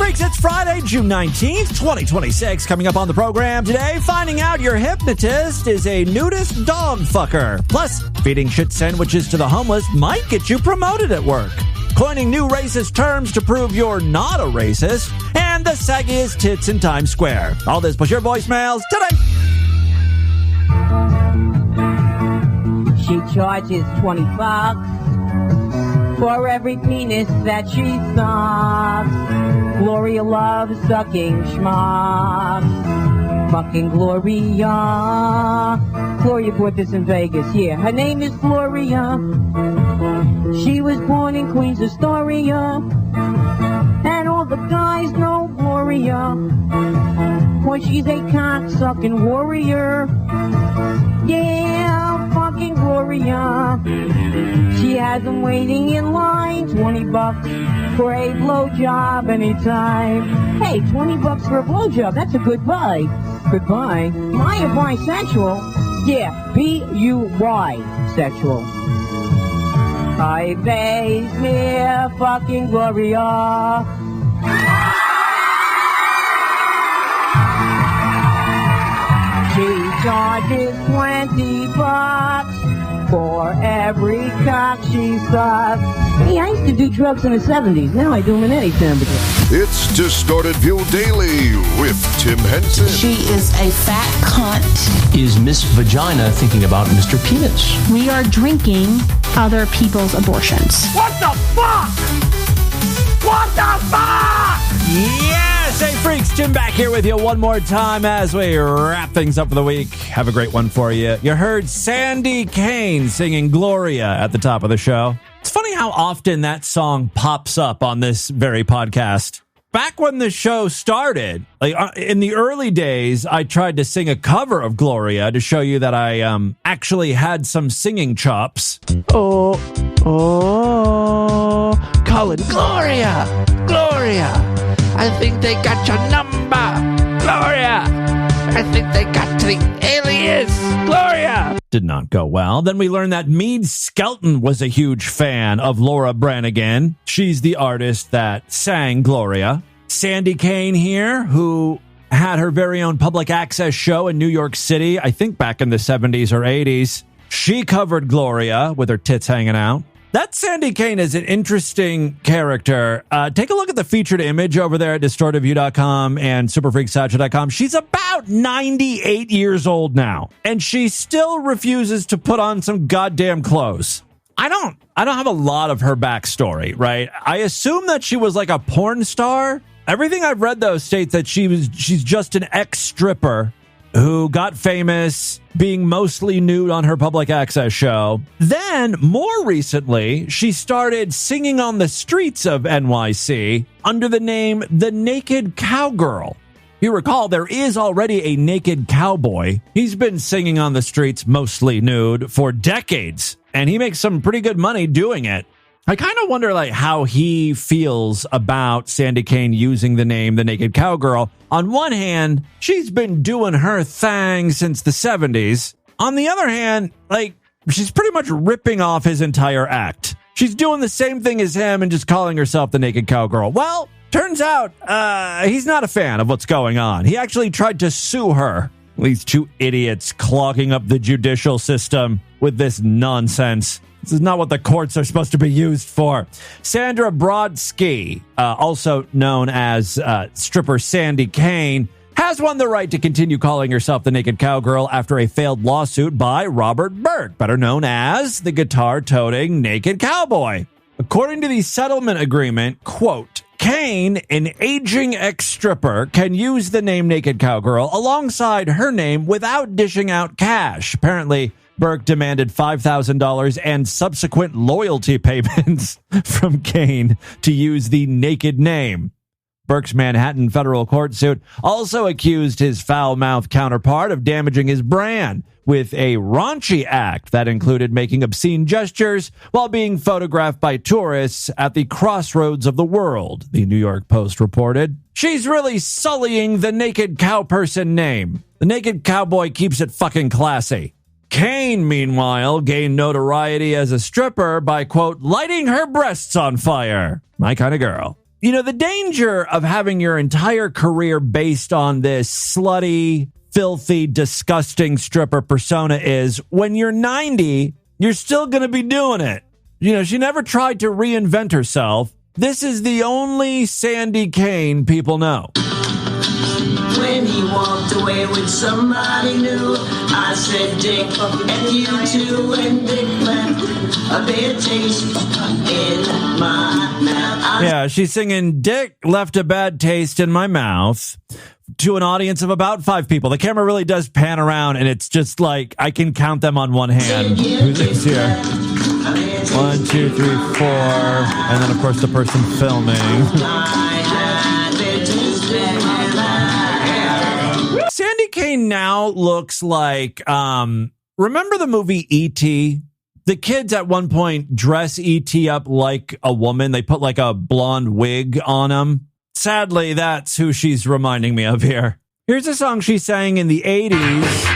Freaks, it's Friday, June 19th, 2026. Coming up on the program today, finding out your hypnotist is a nudist dog fucker. Plus, feeding shit sandwiches to the homeless might get you promoted at work. Coining new racist terms to prove you're not a racist. And the saggiest tits in Times Square. All this plus your voicemails today. She charges $20 for every penis that she sucks. Gloria loves sucking schmucks. Fucking Gloria. Gloria bought this in Vegas. Yeah, her name is Gloria. She was born in Queens, Astoria. And all the guys know Gloria. Well, she's a cock-sucking warrior. Yeah, fucking Gloria. She has them waiting in line, $20 for a blowjob anytime. Hey, $20 for a blowjob, that's a good buy. Goodbye. Am I a bisexual? Yeah, B-U-Y sexual. I base me fucking Gloria. She charges $20 for every cock she sucks. Hey, I used to do drugs in the 70s. Now I do them in any temperature. It's Distorted View Daily with Tim Henson. She is a fat cunt. Is Miss Vagina thinking about Mr. Penis? We are drinking other people's abortions. What the fuck? What the fuck? Yes, hey freaks, Jim back here with you one more time as we wrap things up for the week. Have a great one for you. You heard Sandy Kane singing Gloria at the top of the show. It's funny how often that song pops up on this very podcast. Back when the show started, like in the early days, I tried to sing a cover of Gloria to show you that I actually had some singing chops. Oh, Colin, Gloria, I think they got your number, Gloria. I think they got to the alias, Gloria. Did not go well. Then we learned that Meade Skelton was a huge fan of Laura Branigan. She's the artist that sang Gloria. Sandy Kane here, who had her very own public access show in New York City, I think back in the 70s or 80s. She covered Gloria with her tits hanging out. That Sandy Kane is an interesting character. Take a look at the featured image over there at distortedview.com and superfreaksadventure.com. She's about 98 years old now, and she still refuses to put on some goddamn clothes. I don't have a lot of her backstory, right? I assume that she was like a porn star. Everything I've read, though, states that she's just an ex-stripper who got famous being mostly nude on her public access show. Then, more recently, she started singing on the streets of NYC under the name The Naked Cowgirl. You recall, there is already a naked cowboy. He's been singing on the streets mostly nude for decades, and he makes some pretty good money doing it. I kind of wonder how he feels about Sandy Kane using the name The Naked Cowgirl. On one hand, she's been doing her thing since the 70s. On the other hand, she's pretty much ripping off his entire act. She's doing the same thing as him and just calling herself The Naked Cowgirl. Well, turns out he's not a fan of what's going on. He actually tried to sue her. These two idiots clogging up the judicial system with this nonsense. This is not what the courts are supposed to be used for. Sandra Brodsky, also known as stripper Sandy Kane, has won the right to continue calling herself the Naked Cowgirl after a failed lawsuit by Robert Burke, better known as the guitar-toting Naked Cowboy. According to the settlement agreement, quote, Kane, an aging ex-stripper, can use the name Naked Cowgirl alongside her name without dishing out cash. Apparently, Burke demanded $5,000 and subsequent loyalty payments from Kane to use the naked name. Burke's Manhattan federal court suit also accused his foul-mouthed counterpart of damaging his brand with a raunchy act that included making obscene gestures while being photographed by tourists at the crossroads of the world, the New York Post reported. She's really sullying the Naked Cow person name. The Naked Cowboy keeps it fucking classy. Kane, meanwhile, gained notoriety as a stripper by, quote, lighting her breasts on fire. My kind of girl. You know, the danger of having your entire career based on this slutty, filthy, disgusting stripper persona is when you're 90, you're still going to be doing it. You know, she never tried to reinvent herself. This is the only Sandy Kane people know. When he walked away with somebody new, I said, Dick, and you too, and Dick left a bad taste in my mouth. Yeah, she's singing Dick left a bad taste in my mouth to an audience of about 5 people. The camera really does pan around, and it's just like I can count them on one hand. Who's this here? 1, 2, 3, 4, and then, of course, the person filming. Sandy Kane now looks like, remember the movie E.T.? The kids at one point dress E.T. up like a woman. They put like a blonde wig on him. Sadly, that's who she's reminding me of here. Here's a song she sang in the 80s.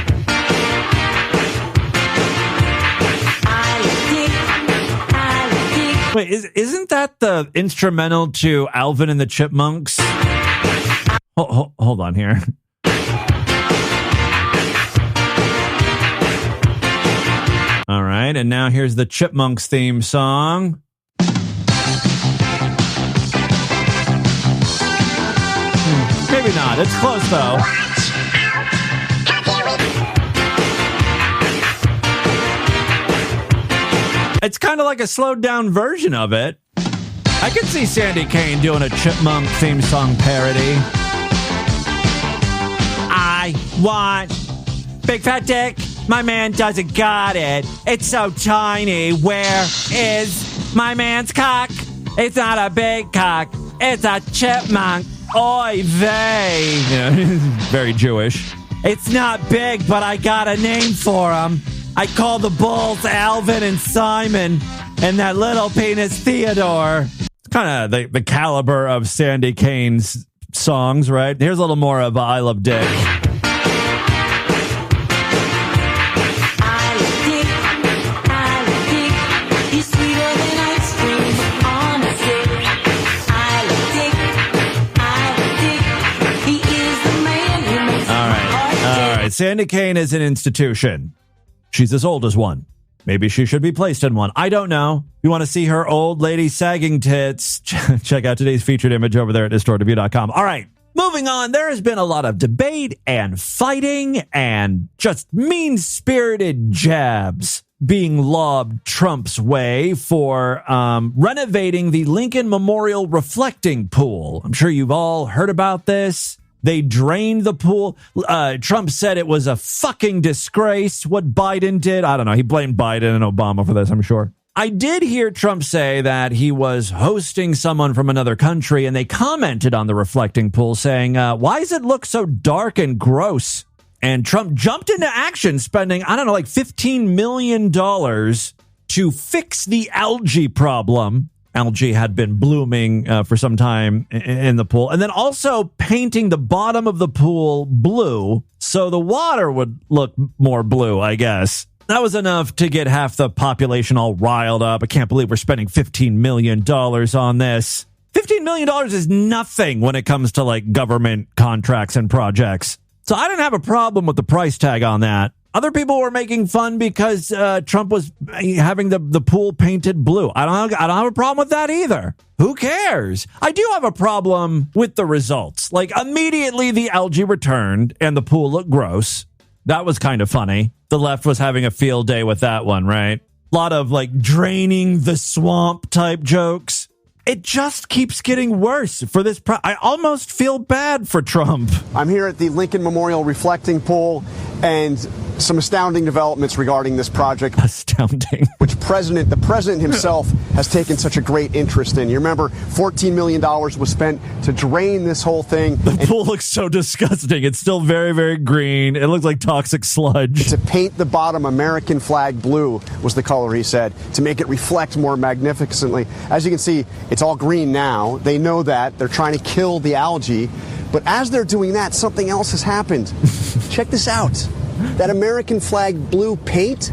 Wait, isn't that the instrumental to Alvin and the Chipmunks? Hold on here. All right, and now here's the Chipmunks theme song. Maybe not. It's close, though. It's kind of like a slowed down version of it. I could see Sandy Kane doing a Chipmunk theme song parody. I want big fat dick. My man doesn't got it. It's so tiny. Where is my man's cock? It's not a big cock. It's a chipmunk. Oy vey. You know, very Jewish. It's not big, but I got a name for him. I call the bulls Alvin and Simon and that little penis Theodore. It's kind of the caliber of Sandy Kane's songs, right? Here's a little more of I Love Dick. All right. Sandy Kane is an institution. She's as old as one. Maybe she should be placed in one. I don't know. If you want to see her old lady sagging tits, check out today's featured image over there at distortedview.com. All right, moving on. There has been a lot of debate and fighting and just mean-spirited jabs being lobbed Trump's way for renovating the Lincoln Memorial reflecting pool. I'm sure you've all heard about this. They drained the pool. Trump said it was a fucking disgrace what Biden did. I don't know. He blamed Biden and Obama for this, I'm sure. I did hear Trump say that he was hosting someone from another country, and they commented on the reflecting pool saying, why does it look so dark and gross? And Trump jumped into action, spending, I don't know, like $15 million to fix the algae problem. Algae had been blooming for some time in the pool. And then also painting the bottom of the pool blue so the water would look more blue, I guess. That was enough to get half the population all riled up. I can't believe we're spending $15 million on this. $15 million is nothing when it comes to like government contracts and projects. So I didn't have a problem with the price tag on that. Other people were making fun because Trump was having the pool painted blue. I don't have a problem with that either. Who cares? I do have a problem with the results. Like immediately the algae returned and the pool looked gross. That was kind of funny. The left was having a field day with that one, right? A lot of like draining the swamp type jokes. It just keeps getting worse for this. I almost feel bad for Trump. I'm here at the Lincoln Memorial reflecting pool and some astounding developments regarding this project. Astounding. Which the president himself has taken such a great interest in. You remember $14 million was spent to drain this whole thing. The pool looks so disgusting. It's still very, very green. It looks like toxic sludge. To paint the bottom American flag blue was the color, he said, to make it reflect more magnificently. As you can see, it's all green now. They know that. They're trying to kill the algae. But as they're doing that, something else has happened. Check this out. That American flag blue paint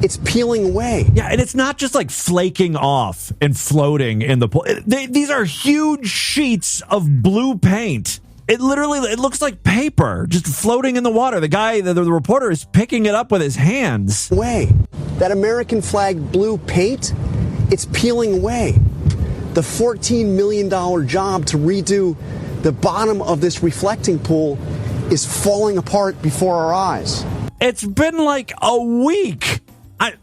it's peeling away. Yeah, and it's not just like flaking off and floating in the pool. These are huge sheets of blue paint. It looks like paper just floating in the water. The guy, the reporter, is picking it up with his hands. Way. That American flag blue paint, it's peeling away. The $14 million job to redo the bottom of this reflecting pool is falling apart before our eyes. It's been like a week.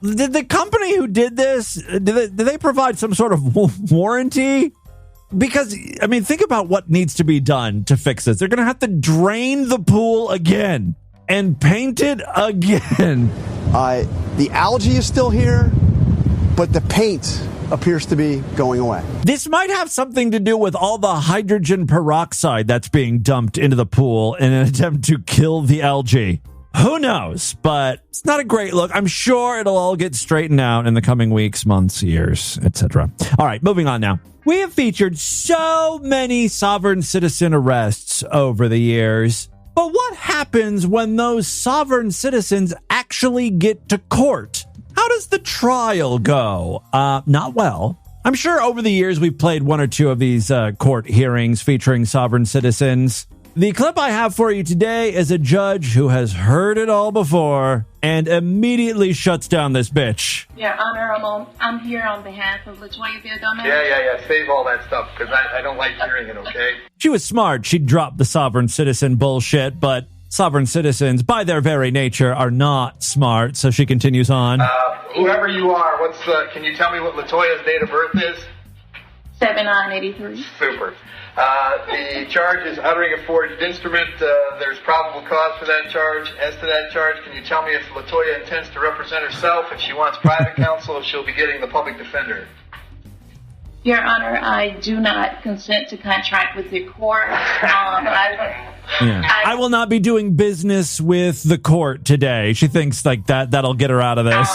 Did the company who did this, did they provide some sort of warranty? Because, I mean, think about what needs to be done to fix this. They're going to have to drain the pool again and paint it again. The algae is still here, but the paint appears to be going away. This might have something to do with all the hydrogen peroxide that's being dumped into the pool in an attempt to kill the algae. Who knows? But it's not a great look. I'm sure it'll all get straightened out in the coming weeks, months, years, etc. All right, moving on now. We have featured so many sovereign citizen arrests over the years. But what happens when those sovereign citizens actually get to court? How does the trial go? Not well. I'm sure over the years we've played one or two of these court hearings featuring sovereign citizens. The clip I have for you today is a judge who has heard it all before and immediately shuts down this bitch. Your Honor, I'm here on behalf of LaToya Gomez. Yeah. Save all that stuff because I don't like hearing it, okay? She was smart. She dropped the sovereign citizen bullshit, but sovereign citizens, by their very nature, are not smart, so she continues on. Whoever you are, can you tell me what LaToya's date of birth is? 7983. Super. The charge is uttering a forged instrument. There's probable cause for that charge. As to that charge, can you tell me if LaToya intends to represent herself, if she wants private counsel, if she'll be getting the public defender? Your Honor, I do not consent to contract with the court. I will not be doing business with the court today. She thinks like that'll get her out of this.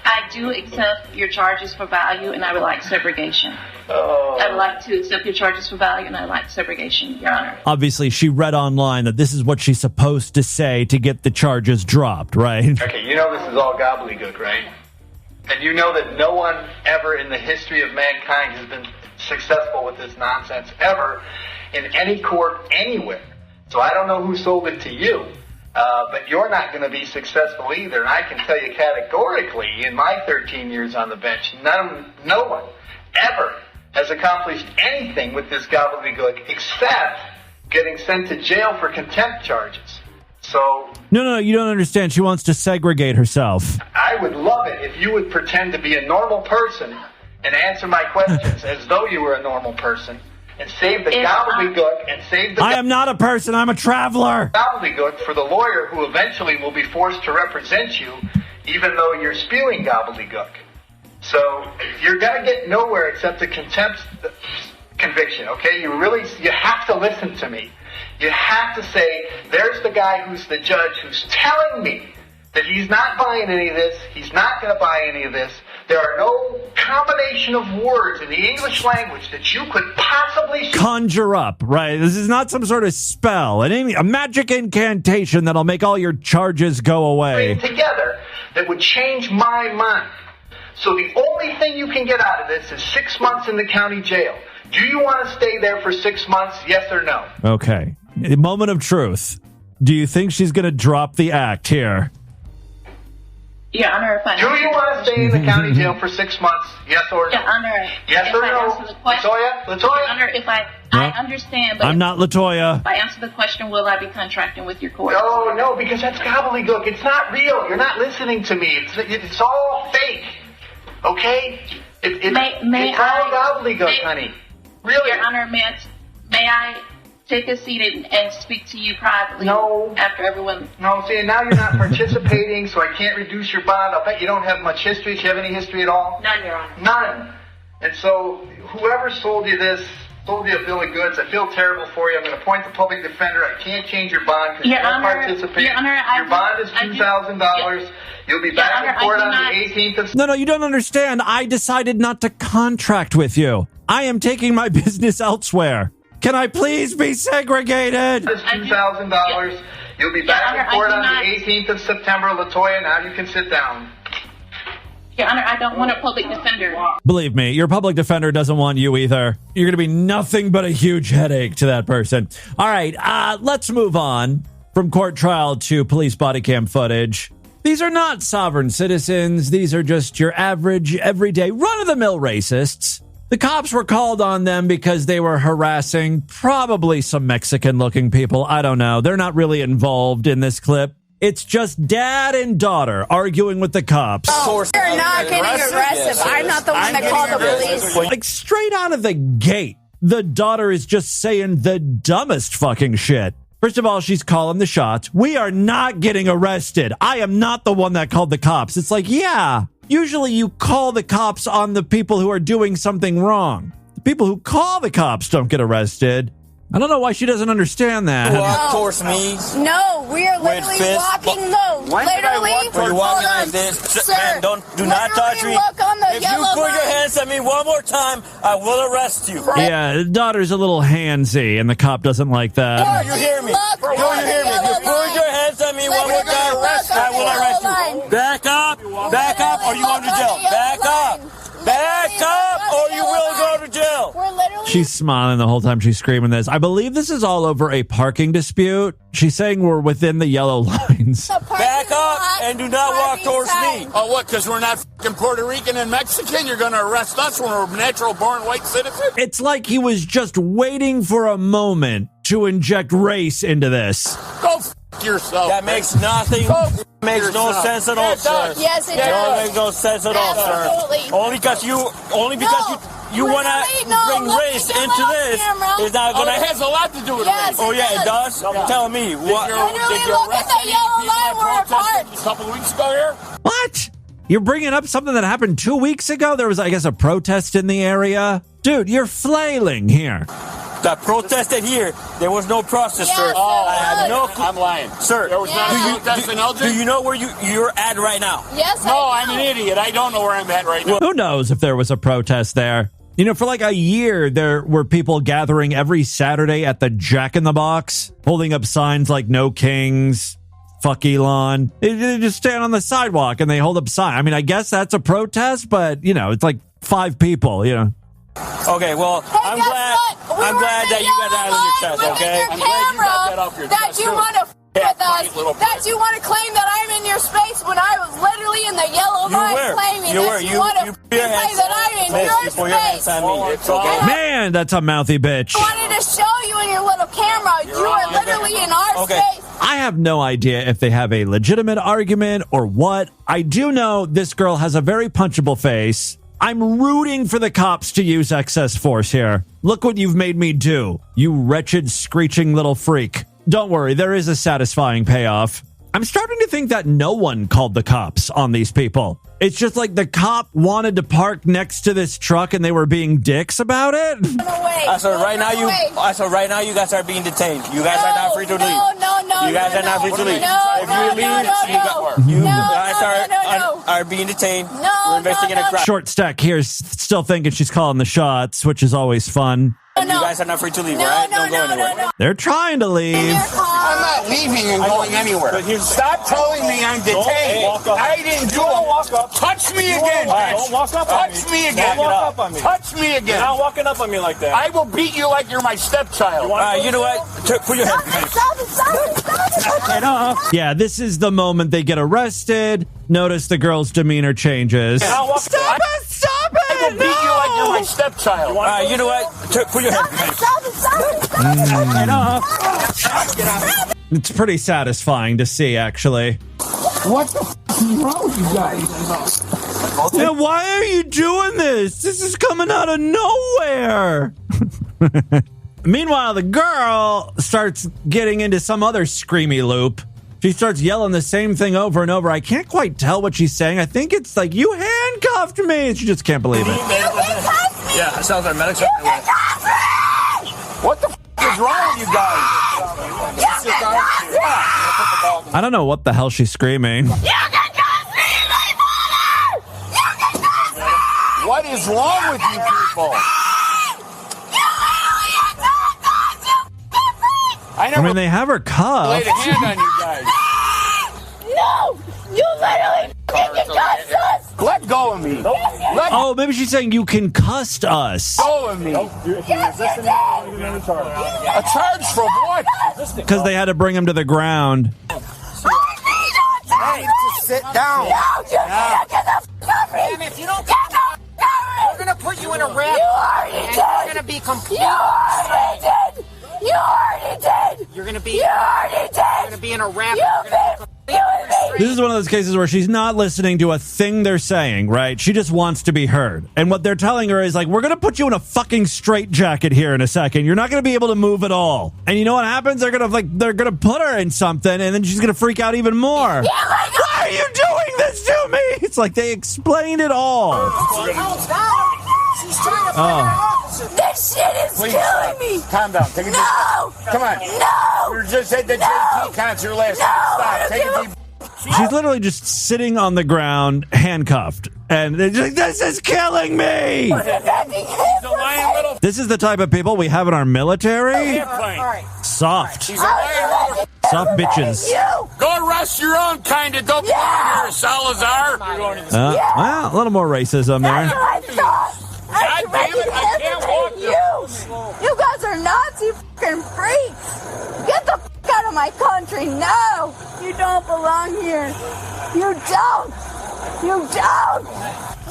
I do accept your charges for value, and I would like subrogation. I would like to accept your charges for value, and I would like subrogation, Your Honor. Obviously, she read online that this is what she's supposed to say to get the charges dropped, right? Okay, you know this is all gobbledygook, right? And you know that no one ever in the history of mankind has been successful with this nonsense ever in any court anywhere. So I don't know who sold it to you. But you're not going to be successful either. And I can tell you categorically, in my 13 years on the bench, no one ever has accomplished anything with this gobbledygook except getting sent to jail for contempt charges. So... No, you don't understand. She wants to segregate herself. I would love it if you would pretend to be a normal person and answer my questions as though you were a normal person. And save the gobbledygook and save the... I am not a person. I'm a traveler. Gobbledygook for the lawyer who eventually will be forced to represent you, even though you're spewing gobbledygook. So you're going to get nowhere except a contempt conviction, okay? You have to listen to me. You have to say, there's the guy who's the judge who's telling me that he's not buying any of this. He's not going to buy any of this. There are no combination of words in the English language that you could possibly conjure up, right? This is not some sort of spell, a magic incantation that'll make all your charges go away. Together that would change my mind. So the only thing you can get out of this is 6 months in the county jail. Do you want to stay there for 6 months? Yes or no? Okay. A moment of truth. Do you think she's going to drop the act here? Your Honor, do you want to stay in the county jail for 6 months? Yes or no? Your Honor, yes or no? LaToya? Your Honor, I understand, but I'm not LaToya. If I answer the question, will I be contracting with your court? No, because that's gobbledygook. It's not real. You're not listening to me. It's all fake. Okay? It's all gobbledygook, honey. Really? Your Honor, may I take a seat and speak to you privately? No. After everyone... No, see, now you're not participating, so I can't reduce your bond. I'll bet you don't have much history. Do you have any history at all? None, Your Honor. None. And so, whoever sold you this, sold you a bill of goods. I feel terrible for you. I'm going to appoint the public defender. I can't change your bond because you don't participate. Your Honor, your bond is $2,000. You'll be back in court on the 18th of... No, you don't understand. I decided not to contract with you. I am taking my business elsewhere. Can I please be segregated? It's $2,000. You'll be back in court on the 18th of September. Latoya, now you can sit down. Your Honor, I don't want a public defender. Believe me, your public defender doesn't want you either. You're going to be nothing but a huge headache to that person. All right, let's move on from court trial to police body cam footage. These are not sovereign citizens. These are just your average, everyday, run-of-the-mill racists. The cops were called on them because they were harassing probably some Mexican-looking people. I don't know. They're not really involved in this clip. It's just dad and daughter arguing with the cops. Oh, you're not getting aggressive. I'm not the one that called the police. Like, straight out of the gate, the daughter is just saying the dumbest fucking shit. First of all, she's calling the shots. We are not getting arrested. I am not the one that called the cops. It's like, yeah, usually you call the cops on the people who are doing something wrong. The people who call the cops don't get arrested. I don't know why she doesn't understand that. Walk towards me. No, we are literally walking. No, literally. You're walking like this. Sir, man, do not touch me. Look on the if you put your hands at me one more time, I will arrest you. Yeah, the daughter's a little handsy, and the cop doesn't like that. You hear me? You hear me? If you put your hands at me one more time, I will arrest you. Back up, or you go to jail. Back up, or you will go to jail. She's smiling the whole time she's screaming this. I believe this is all over a parking dispute. She's saying we're within the yellow lines. Back up and do not walk towards me. Oh, what, because we're not fucking Puerto Rican and Mexican? You're going to arrest us when we're natural-born white citizens? It's like he was just waiting for a moment to inject race into this. Go yourself. That makes nothing. Makes no sense at all, sir. Yes, it does. does. Makes no sense at all, sir. Only because you want to bring race into this is not going to. It has a lot to do with race. Oh yeah, it does. Tell me what. Literally, look at the yellow line we're apart. A couple weeks ago here. What? You're bringing up something that happened 2 weeks ago? There was, I guess, a protest in the area. Dude, you're flailing here. That protested here. There was no protest, sir. I have no clue. I'm lying. Sir, there was not a protest in Elgin? Do you know where you're at right now? Yes, no, I'm an idiot. I don't know where I'm at right now. Who knows if there was a protest there? You know, for like a year, there were people gathering every Saturday at the Jack in the Box, holding up signs like "No Kings," "Fuck Elon." They just stand on the sidewalk and they hold up signs. I mean, I guess that's a protest, but, you know, it's like 5 people, you know. Okay, well, I'm glad that you got that out of your chest, okay? I'm glad you got that off your chest. That you want to with us, that you want to claim that I'm in your space when I was literally in the yellow line claiming that you want to claim that I'm in your space. Man, that's a mouthy bitch. I wanted to show you in your little camera. You are literally in our space. I have no idea if they have a legitimate argument or what. I do know this girl has a very punchable face. I'm rooting for the cops to use excess force here. Look what you've made me do, you wretched, screeching little freak. Don't worry, there is a satisfying payoff. I'm starting to think that no one called the cops on these people. It's just like the cop wanted to park next to this truck and they were being dicks about it. So right now you guys are being detained. You guys are not free to leave. You guys are not free to leave. If you guys are being detained. We're investigating a crime. Short stack here is still thinking she's calling the shots, which is always fun. You guys are not free to leave, right? Don't go anywhere. They're trying to leave. I'm not leaving and going anywhere. Stop telling me I'm detained. I didn't do it. Touch me again. Don't walk up on me. Touch me again. Don't walk up on me. Touch me again. You're not walking up on me like that. I will beat you like you're my stepchild. You know what? Put your head. Stop. Yeah, this is the moment they get arrested. Notice the girl's demeanor changes. Stop it! Stop it! I will beat you like you're my stepchild. You know what? Put your head. It's pretty satisfying to see, actually. What the f*** is wrong with you guys? Now, why are you doing this? This is coming out of nowhere. Meanwhile, the girl starts getting into some other screamy loop. She starts yelling the same thing over and over. I can't quite tell what she's saying. I think it's like, you handcuffed me. And she just can't believe it. You handcuffed me. Yeah, it sounds like medics. You handcuffed me. What the f*** is wrong with you guys? I don't know what the hell she's screaming. You handcuffed me, my mother. You handcuffed me. What is wrong with you people? You literally handcuffed us, you I I mean, they have her cuffed. laid a hand on you guys. No! You literally fucking cussed us! Let go of me. Oh, maybe she's saying you concussed us. Go of me. Yes, you did! A charge for what? Because they had to bring him to the ground. Hey, just sit down. No, you need to get the f*** off me! Damn, if you don't Get the f*** off we're gonna put you in a wrap. You already and did! you're gonna be complete. You already did! You already did! You're gonna be. You already did! You're gonna be in a wrap. You've been doing me! This is one of those cases where she's not listening to a thing they're saying, right? She just wants to be heard. And what they're telling her is like, we're going to put you in a fucking straitjacket here in a second. You're not going to be able to move at all. And you know what happens? They're going to put her in something and then she's going to freak out even more. Yeah, my God. Why are you doing this to me? It's like they explained it all. She's trying to find her officer. This shit is killing me! Calm down. Take a deep No! Come on. No! We were just at the JT concert last night. Stop. Take a deep. She's literally just sitting on the ground, handcuffed. And they're just like, this is killing me! This is the type of people we have in our military. Soft. Soft bitches. Go arrest your own kind of dope here, Salazar. Well, a little more racism there. God damn it, I can't walk you! You guys are Nazi fucking freaks! Get the fuck out of my country! No! You don't belong here! You don't! You don't!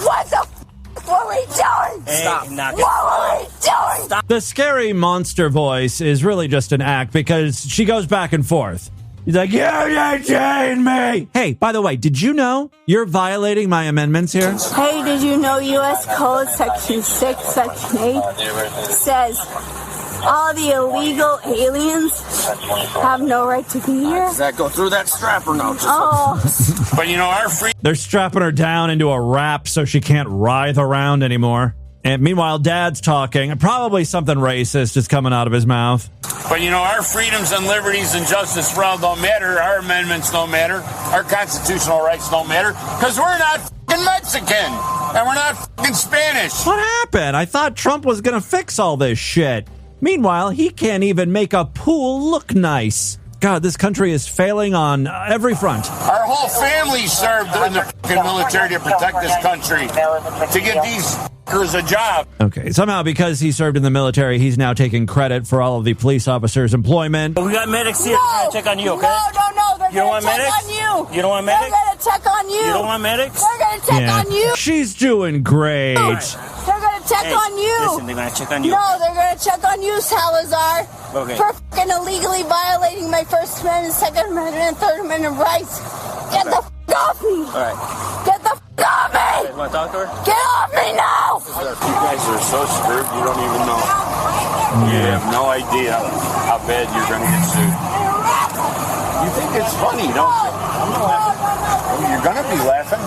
What the f*** were we doing? Stop. What were we doing? The scary monster voice is really just an act because she goes back and forth. He's like, you detained me! Hey, by the way, did you know you're violating my amendments here? Hey, did you know U.S. Code Section 6, Section 8 says all the illegal aliens have no right to be here? Does that go through that strap or no? Oh. But you know, our free. They're strapping her down into a wrap so she can't writhe around anymore. And meanwhile, Dad's talking. Probably something racist is coming out of his mouth. But you know, our freedoms and liberties and justice for all don't matter. Our amendments don't matter. Our constitutional rights don't matter. Because we're not f***ing Mexican. And we're not f***ing Spanish. What happened? I thought Trump was going to fix all this shit. Meanwhile, he can't even make a pool look nice. God, this country is failing on every front. Our whole family served in the f***ing military to protect this country. To get these f***ers a job. Okay, somehow because he served in the military, he's now taking credit for all of the police officers' employment. We got medics here. They're going to check on you, okay? No. They're You don't going want to check medics? on you. You don't want medics? They're going to check on you. You don't want medics? They're going to check on you. She's doing great. They're going to check on you. Listen, they're going to check on you. No, they're going to check on you, Salazar. Okay. For fucking illegally violating my First Amendment, Second Amendment, and Third Amendment rights. Get the f*** off me. All right. Get the f*** off me. You want to talk to her? Get off me now. You guys are so screwed, you don't even know. You have no idea how bad you're going to get sued. You think it's funny, don't you? I'm not laughing. You're going to be laughing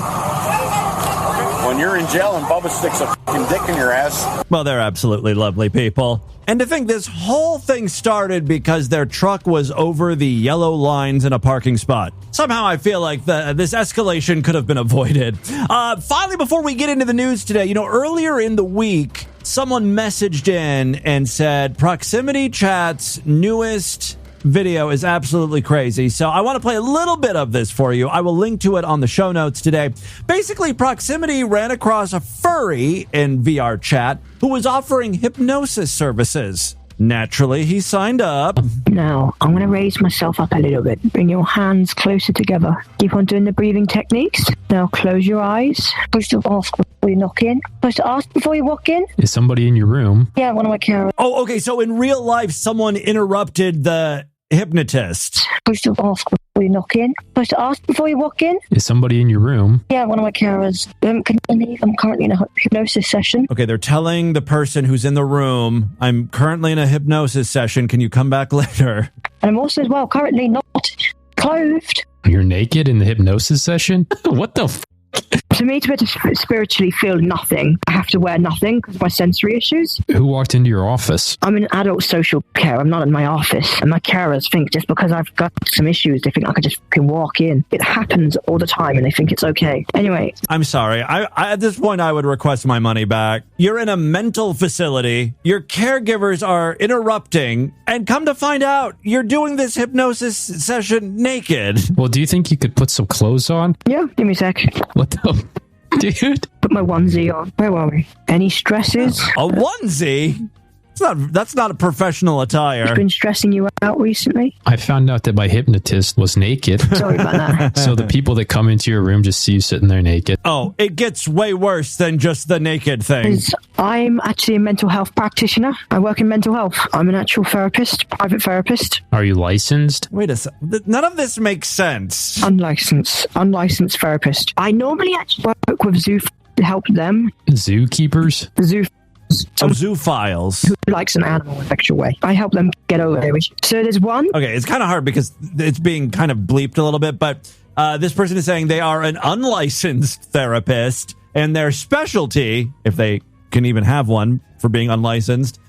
when you're in jail and Bubba sticks a fucking dick in your ass. Well, they're absolutely lovely people. And to think this whole thing started because their truck was over the yellow lines in a parking spot. Somehow I feel like this escalation could have been avoided. Finally, before we get into the news today, earlier in the week, someone messaged in and said Proximity Chat's newest video is absolutely crazy. So I want to play a little bit of this for you. I will link to it on the show notes today. Basically, Proximity ran across a furry in VR chat who was offering hypnosis services. Naturally, he signed up. Now, I'm going to raise myself up a little bit. Bring your hands closer together. Keep on doing the breathing techniques. Now, close your eyes. Supposed to ask before you knock in. Supposed to ask before you walk in. Is somebody in your room? Yeah, one of my carers. Oh, okay. So in real life, someone interrupted the hypnotist. Supposed to ask before you knock in. Supposed to ask before you walk in. Is somebody in your room? Yeah, one of my carers. Can you leave? I'm currently in a hypnosis session. Okay, they're telling the person who's in the room, I'm currently in a hypnosis session. Can you come back later? And I'm also as well currently not clothed. You're naked in the hypnosis session? What the f***? For me to be able to spiritually feel nothing, I have to wear nothing because of my sensory issues. Who walked into your office? I'm in adult social care. I'm not in my office. And my carers think just because I've got some issues, they think I could just walk in. It happens all the time and they think it's okay. Anyway. I'm sorry. I at this point, I would request my money back. You're in a mental facility. Your caregivers are interrupting. And come to find out, you're doing this hypnosis session naked. Well, do you think you could put some clothes on? Yeah, give me a sec. What the... Dude? Put my onesie on. Where were we? Any stresses? A onesie? That's not a professional attire. It's been stressing you out recently? I found out that my hypnotist was naked. Sorry about that. So the people that come into your room just see you sitting there naked. Oh, it gets way worse than just the naked thing. I'm actually a mental health practitioner. I work in mental health. I'm an actual therapist, private therapist. Are you licensed? Wait a second. None of this makes sense. Unlicensed therapist. I normally actually work with zoo to help them. Zookeepers? Zoophiles. Who likes an animal in a sexual way. I help them get over their issues. So there's one. Okay, it's kind of hard because it's being kind of bleeped a little bit, but this person is saying they are an unlicensed therapist, and their specialty, if they can even have one for being unlicensed,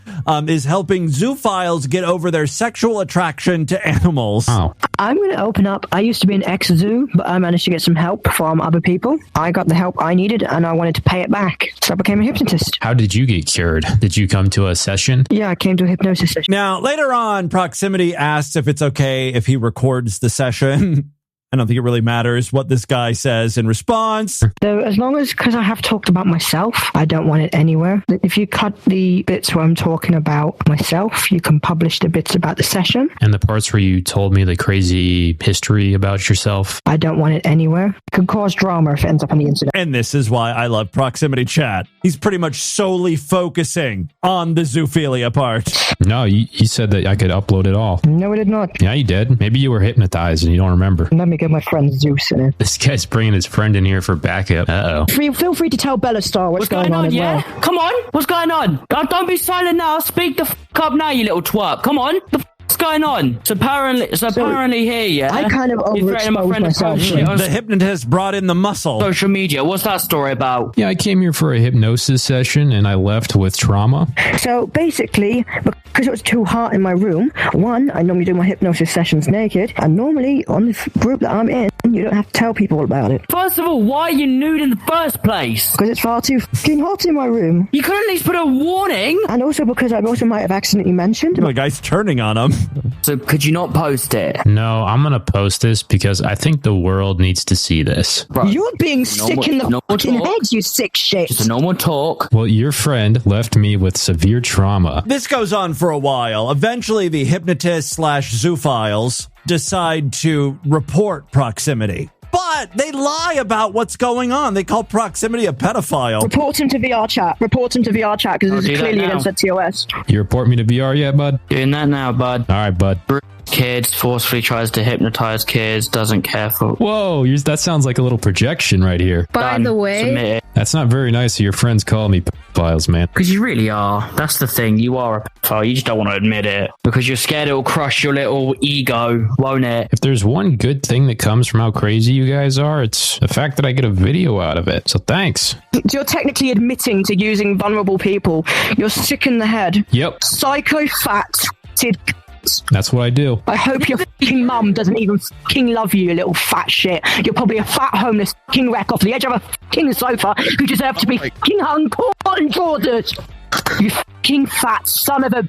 is helping zoophiles get over their sexual attraction to animals. Oh. I'm going to open up. I used to be an ex-zoo, but I managed to get some help from other people. I got the help I needed, and I wanted to pay it back. So I became a hypnotist. How did you get cured? Did you come to a session? Yeah, I came to a hypnosis session. Now, later on, Proximity asks if it's okay if he records the session. I don't think it really matters what this guy says in response. So as long as, because I have talked about myself, I don't want it anywhere. If you cut the bits where I'm talking about myself, you can publish the bits about the session. And the parts where you told me the crazy history about yourself? I don't want it anywhere. It could cause drama if it ends up on the internet. And this is why I love Proximity Chat. He's pretty much solely focusing on the zoophilia part. No, you said that I could upload it all. No, I did not. Yeah, you did. Maybe you were hypnotized and you don't remember. Let me get my friend Zeus in it. This guy's bringing his friend in here for backup. Uh-oh. Feel free to tell Bella Star what's going on as yeah? well. Come on. What's going on? Don't be silent now. Speak the up now, you little twerp. Come on. What's going on? So apparently here, yeah? I kind of overexposed myself. The hypnotist brought in the muscle. Social media. What's that story about? Yeah, I came here for a hypnosis session and I left with trauma. So basically, because it was too hot in my room, one, I normally do my hypnosis sessions naked, and normally on this group that I'm in, you don't have to tell people about it. First of all, why are you nude in the first place? Because it's far too fucking hot in my room. You could at least put a warning. And also because I also might have accidentally mentioned. The guy's turning on him. So could you not post it? No, I'm going to post this because I think the world needs to see this. Bro, you're being sick in the fucking head, you sick shit. Just no more talk. Well, your friend left me with severe trauma. This goes on for a while. Eventually, the hypnotist / zoophiles decide to report Proximity. But they lie about what's going on. They call Proximity a pedophile. Report him to VR chat. Report him to VR chat because this is clearly against the TOS. You report me to VR yet, bud? Doing that now, bud. All right, bud. Kids, forcefully tries to hypnotize kids, doesn't care for... Whoa, that sounds like a little projection right here. By the way... That's not very nice of your friends calling me pedophiles, man. Because you really are. That's the thing. You are a pedophile. You just don't want to admit it. Because you're scared it'll crush your little ego, won't it? If there's one good thing that comes from how crazy you guys are, it's the fact that I get a video out of it. So thanks. You're technically admitting to using vulnerable people. You're sick in the head. Yep. Psycho-fat. That's what I do. I hope your fucking mum doesn't even fucking love you little fat shit. You're probably a fat homeless fucking wreck off the edge of a fucking sofa who deserve to be fucking hung, caught and tortured. You fucking fat son of a...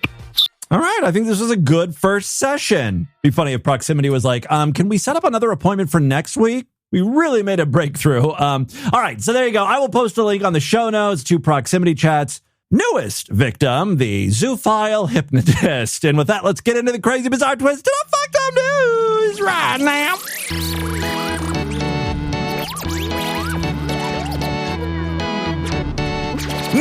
All right, I think this was a good first session. Be funny if Proximity was like, can we set up another appointment for next week? We really made a breakthrough. All right, so there you go. I will post a link on the show notes to Proximity Chat's newest victim, the zoophile hypnotist. And with that, let's get into the crazy, bizarre twist of fucked up news right now.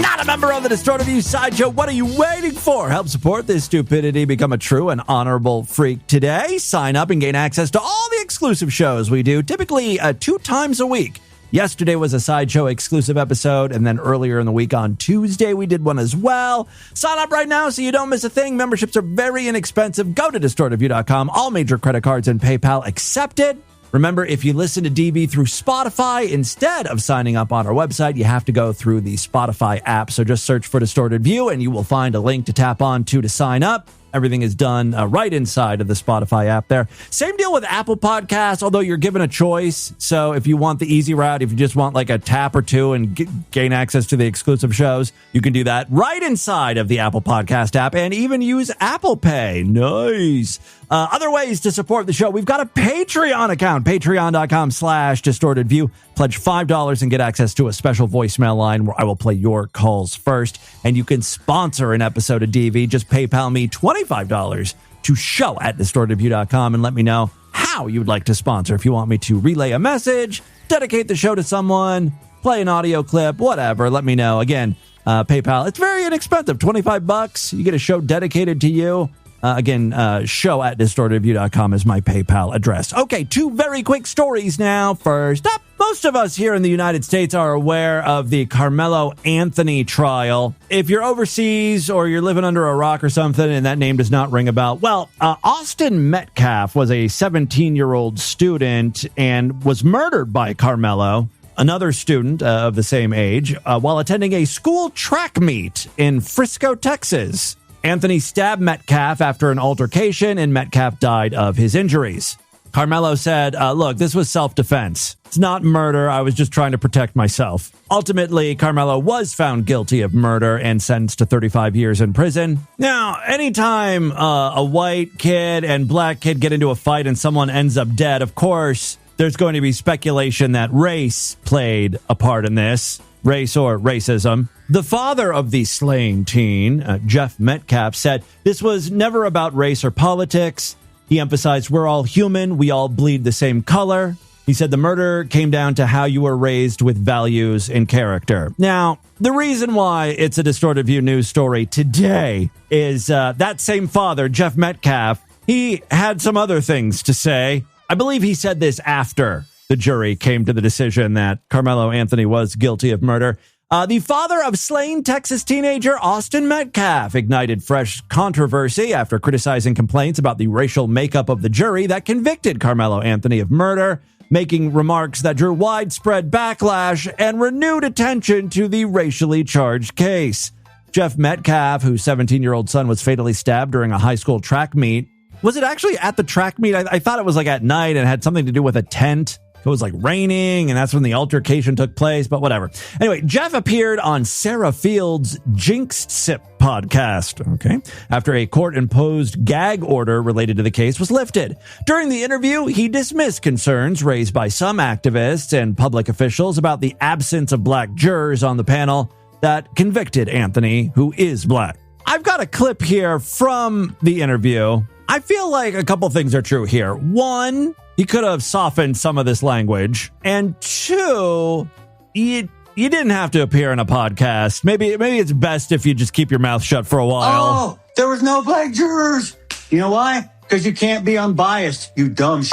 Not a member of the Distorted View Sideshow. What are you waiting for? Help support this stupidity. Become a true and honorable freak today. Sign up and gain access to all the exclusive shows we do, typically 2 times a week. Yesterday was a Sideshow exclusive episode, and then earlier in the week on Tuesday, we did one as well. Sign up right now so you don't miss a thing. Memberships are very inexpensive. Go to distortedview.com. All major credit cards and PayPal accepted. Remember, if you listen to DV through Spotify, instead of signing up on our website, you have to go through the Spotify app. So just search for Distorted View and you will find a link to tap on to sign up. Everything is done right inside of the Spotify app there. Same deal with Apple Podcasts, although you're given a choice. So if you want the easy route, if you just want like a tap or two and gain access to the exclusive shows, you can do that right inside of the Apple Podcast app and even use Apple Pay. Nice. Other ways to support the show. We've got a Patreon account, patreon.com/distortedview. Pledge $5 and get access to a special voicemail line where I will play your calls first. And you can sponsor an episode of DV. Just PayPal me $25 to show@distortedview.com and let me know how you would like to sponsor. If you want me to relay a message, dedicate the show to someone, play an audio clip, whatever, let me know. Again, PayPal, it's very inexpensive, $25. You get a show dedicated to you. Show@distortedview.com is my PayPal address. Okay, 2 very quick stories now. First up, most of us here in the United States are aware of the Carmelo Anthony trial. If you're overseas or you're living under a rock or something and that name does not ring a bell, well, Austin Metcalf was a 17-year-old student and was murdered by Carmelo, another student of the same age, while attending a school track meet in Frisco, Texas. Anthony stabbed Metcalf after an altercation, and Metcalf died of his injuries. Carmelo said, look, this was self-defense. It's not murder. I was just trying to protect myself. Ultimately, Carmelo was found guilty of murder and sentenced to 35 years in prison. Now, anytime a white kid and black kid get into a fight and someone ends up dead, of course, there's going to be speculation that race played a part in this. Race or racism. The father of the slain teen, Jeff Metcalf, said this was never about race or politics. He emphasized we're all human. We all bleed the same color. He said the murder came down to how you were raised with values and character. Now, the reason why it's a Distorted View news story today is that same father, Jeff Metcalf, he had some other things to say. I believe he said this after the jury came to the decision that Carmelo Anthony was guilty of murder. The father of slain Texas teenager Austin Metcalf ignited fresh controversy after criticizing complaints about the racial makeup of the jury that convicted Carmelo Anthony of murder, making remarks that drew widespread backlash and renewed attention to the racially charged case. Jeff Metcalf, whose 17-year-old son was fatally stabbed during a high school track meet. Was it actually at the track meet? I thought it was like at night and had something to do with a tent. It was like raining, and that's when the altercation took place, but whatever. Anyway, Jeff appeared on Sarah Field's Jinxed Sip podcast, okay, after a court-imposed gag order related to the case was lifted. During the interview, he dismissed concerns raised by some activists and public officials about the absence of black jurors on the panel that convicted Anthony, who is black. I've got a clip here from the interview. I feel like a couple things are true here. One, he could have softened some of this language. And two, you didn't have to appear in a podcast. Maybe it's best if you just keep your mouth shut for a while. Oh, there was no black jurors. You know why? Because you can't be unbiased, you dumb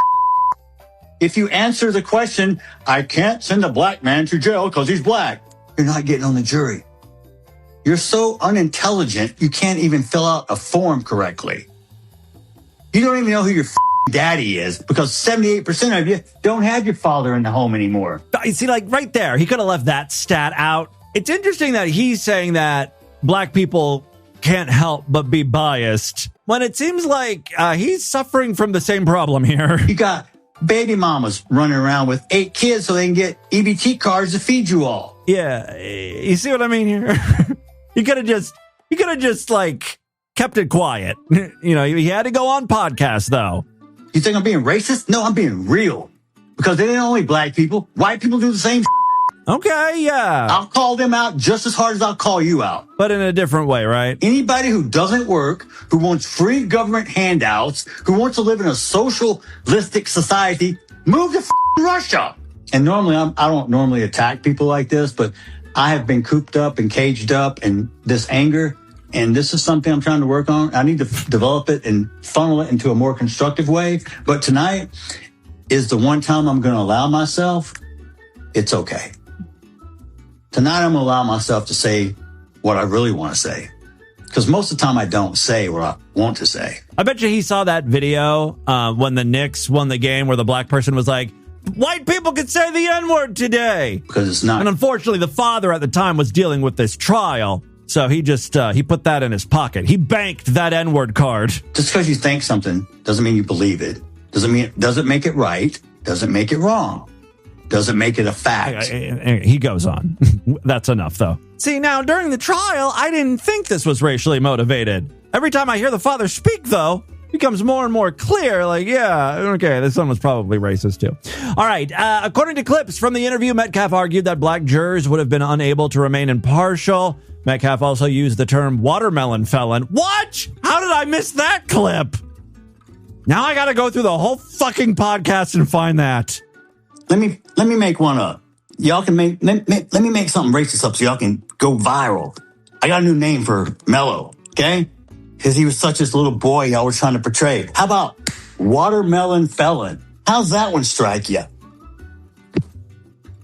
If you answer the question, I can't send a black man to jail because he's black, you're not getting on the jury. You're so unintelligent, you can't even fill out a form correctly. You don't even know who your daddy is because 78% of you don't have your father in the home anymore. You see, like right there, he could have left that stat out. It's interesting that he's saying that black people can't help but be biased when it seems like he's suffering from the same problem here. You got baby mamas running around with 8 kids so they can get EBT cards to feed you all. Yeah, you see what I mean here? You could have just like kept it quiet. You know, he had to go on podcast though. You think I'm being racist? No, I'm being real. Because they ain't only black people. White people do the same. Okay, yeah. I'll call them out just as hard as I'll call you out. But in a different way, right? Anybody who doesn't work, who wants free government handouts, who wants to live in a socialistic society, move to Russia. And normally, I don't normally attack people like this, but I have been cooped up and caged up in this anger. And this is something I'm trying to work on. I need to develop it and funnel it into a more constructive way. But tonight is the one time I'm going to allow myself, it's okay. Tonight I'm going to allow myself to say what I really want to say. Because most of the time I don't say what I want to say. I bet you he saw that video when the Knicks won the game where the black person was like, white people can say the N-word today. Because it's not. And unfortunately, the father at the time was dealing with this trial. So he just, he put that in his pocket. He banked that N-word card. Just because you think something doesn't mean you believe it. Doesn't make it right. Doesn't make it wrong. Doesn't make it a fact. He goes on. That's enough, though. See, now, during the trial, I didn't think this was racially motivated. Every time I hear the father speak, though, it becomes more and more clear, like, yeah, okay, this one was probably racist, too. All right, according to clips from the interview, Metcalf argued that black jurors would have been unable to remain impartial. Metcalf also used the term watermelon felon. What? How did I miss that clip? Now I gotta go through the whole fucking podcast and find that. Let me make one up. Y'all can let me make something racist up so y'all can go viral. I got a new name for Mello, okay? Because he was such this little boy y'all were trying to portray. How about watermelon felon? How's that one strike you?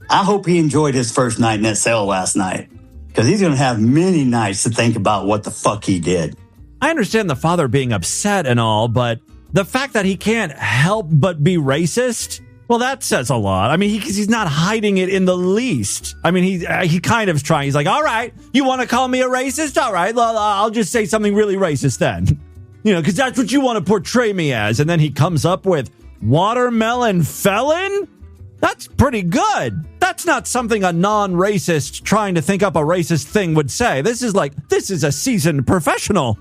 I hope he enjoyed his first night in that cell last night. Because he's going to have many nights to think about what the fuck he did. I understand the father being upset and all, but the fact that he can't help but be racist, well, that says a lot. I mean, he's not hiding it in the least. I mean, he kind of is trying. He's like, all right, you want to call me a racist? All right, well, I'll just say something really racist then. You know, because that's what you want to portray me as. And then he comes up with watermelon felon? That's pretty good. That's not something a non-racist trying to think up a racist thing would say. This is a seasoned professional.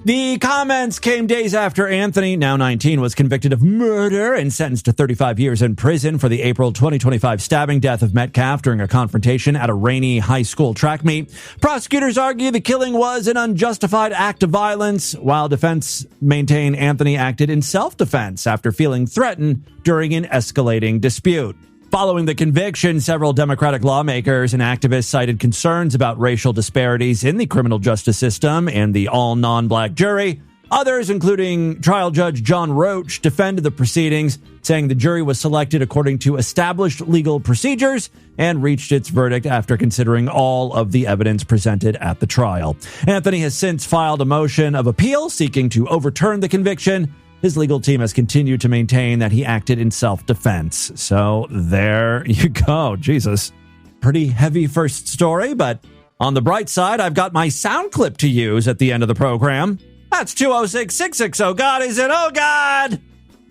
The comments came days after Anthony, now 19, was convicted of murder and sentenced to 35 years in prison for the April 2025 stabbing death of Metcalf during a confrontation at a Rainey High School track meet. Prosecutors argue the killing was an unjustified act of violence, while defense maintain Anthony acted in self-defense after feeling threatened during an escalating dispute. Following the conviction, several Democratic lawmakers and activists cited concerns about racial disparities in the criminal justice system and the all non-black jury. Others, including trial judge John Roach, defended the proceedings, saying the jury was selected according to established legal procedures and reached its verdict after considering all of the evidence presented at the trial. Anthony has since filed a motion of appeal seeking to overturn the conviction. His legal team has continued to maintain that he acted in self-defense. So there you go. Jesus. Pretty heavy first story, but on the bright side, I've got my sound clip to use at the end of the program. That's 206-660. God, is it? Oh, God.